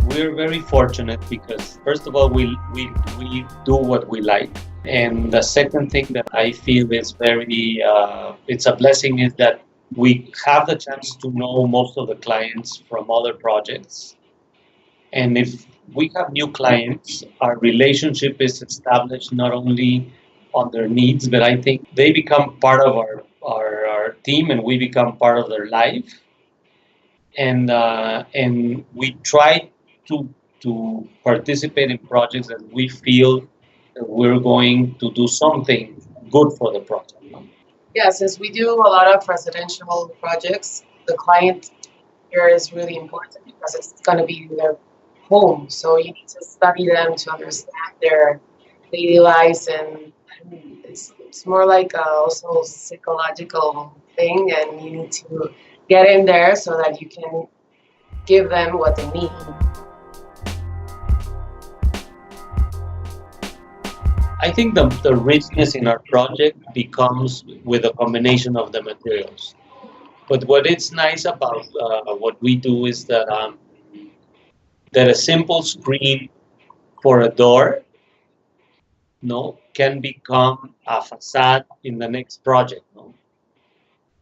We're very fortunate because, first of all, we do what we like. And the second thing that I feel is very, it's a blessing is that we have the chance to know most of the clients from other projects. And if we have new clients, our relationship is established not only on their needs, but I think they become part of our team and we become part of their life. And we try to participate in projects that we feel that we're going to do something good for the project. Yeah, since we do a lot of residential projects, the client here is really important because it's going to be their home. So you need to study them to understand their daily lives, and it's more like a also psychological thing, and you need to get in there so that you can give them what they need. I think the richness in our project becomes with a combination of the materials. But what is nice about what we do is that a simple screen for a door, no, can become a facade in the next project. No?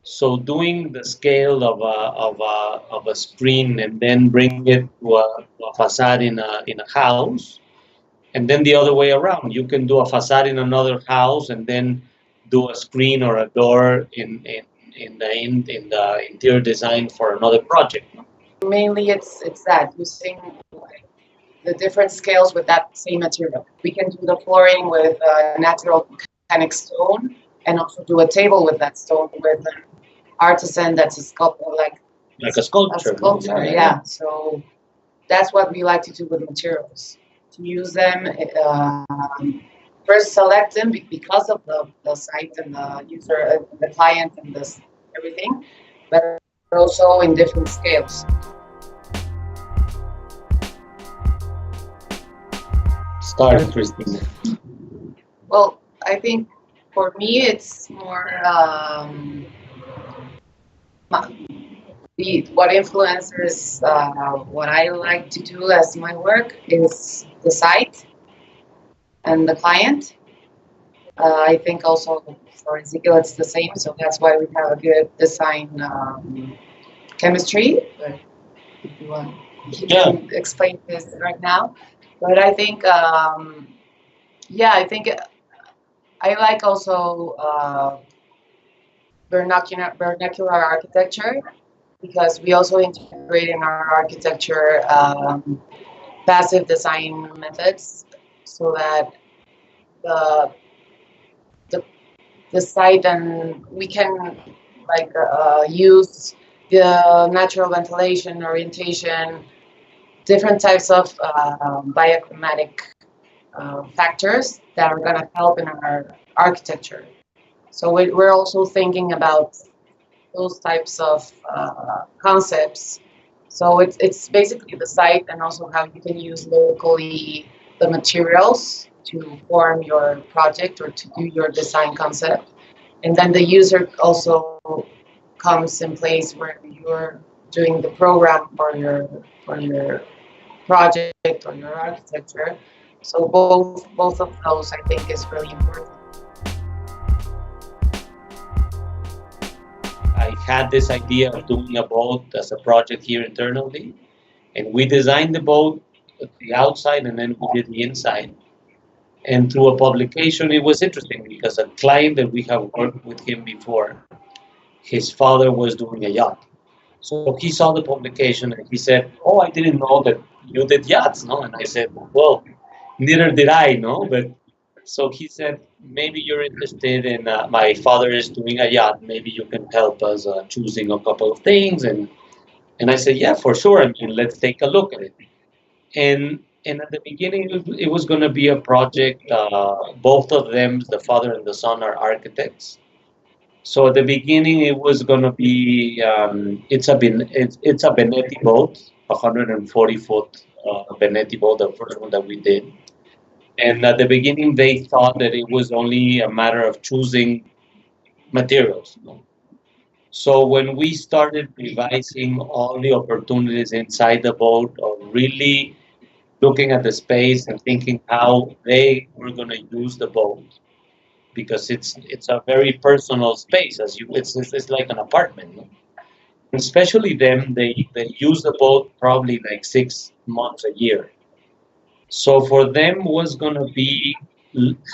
So doing the scale of a screen and then bring it to a facade in a house, and then the other way around. You can do a facade in another house and then do a screen or a door in the interior design for another project. Mainly, it's that using the different scales with that same material. We can do the flooring with natural volcanic stone, and also do a table with that stone with an artisan that's a sculptor, like a sculpture. Yeah. So that's what we like to do with materials. To use them, first select them because of the site and the user, the client, and this everything, but also in different scales. Start, Christina. Well, I think for me it's more what influences what I like to do as my work is the site and the client. I think also for Ezequiel it's the same, so that's why we have a good design chemistry. But if you want, he can explain this right now. But I think, I think I like also vernacular architecture, because we also integrate in our architecture passive design methods, so that the the site, and we can like use the natural ventilation, orientation, different types of bioclimatic factors that are going to help in our architecture. So we're also thinking about those types of concepts. So it's basically the site, and also how you can use locally the materials to form your project or to do your design concept. And then the user also comes in place where you're doing the program for your project or your architecture. So both of those, I think, is really important. I had this idea of doing a boat as a project here internally, and we designed the boat at the outside, and then we did the inside. And through a publication, it was interesting because a client that we have worked with him before, his father was doing a yacht. So he saw the publication and he said, "Oh, I didn't know that you did yachts, no?" And I said, "Well, neither did I, no." But so he said, "Maybe you're interested in. My father is doing a yacht. Maybe you can help us choosing a couple of things." And I said, "Yeah, for sure. I mean, let's take a look at it." And at the beginning, it was going to be a project. Both of them, the father and the son, are architects. So at the beginning, it was going to be it's a Benetti boat, 140-foot Benetti boat, the first one that we did. And at the beginning, they thought that it was only a matter of choosing materials. You know? So when we started revising all the opportunities inside the boat, or really looking at the space and thinking how they were going to use the boat, because it's a very personal space, as you it's like an apartment, no? Especially them, they use the boat probably like 6 months a year. So for them was going to be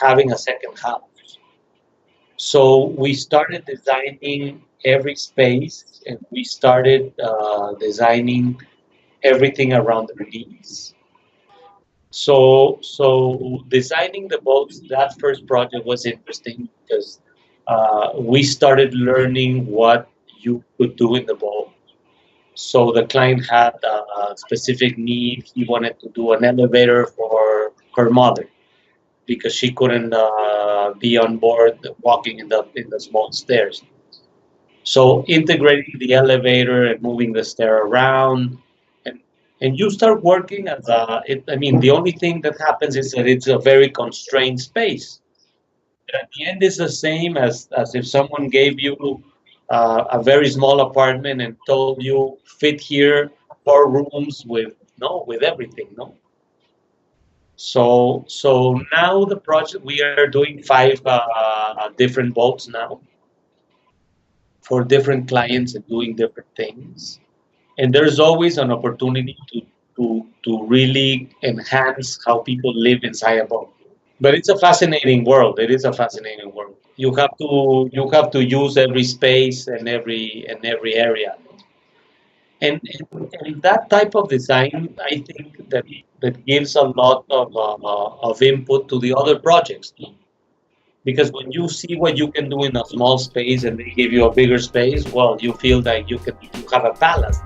having a second house. So we started designing every space, and we started designing everything around the release. So designing the boats, that first project was interesting because we started learning what you could do in the boat. So the client had a specific need. He wanted to do an elevator for her mother because she couldn't be on board walking in the small stairs. So integrating the elevator and moving the stair around, and and you start working as I mean, the only thing that happens is that it's a very constrained space. At the end, it's the same as if someone gave you a very small apartment and told you fit here 4 rooms with no with everything, no. So now the project, we are doing 5 different boats now for different clients and doing different things. And there's always an opportunity to really enhance how people live inside a boat. But it's a fascinating world. It is a fascinating world. You have to use every space and every area. And that type of design, I think that gives a lot of input to the other projects. Because when you see what you can do in a small space and they give you a bigger space, well, you feel that you have a palace.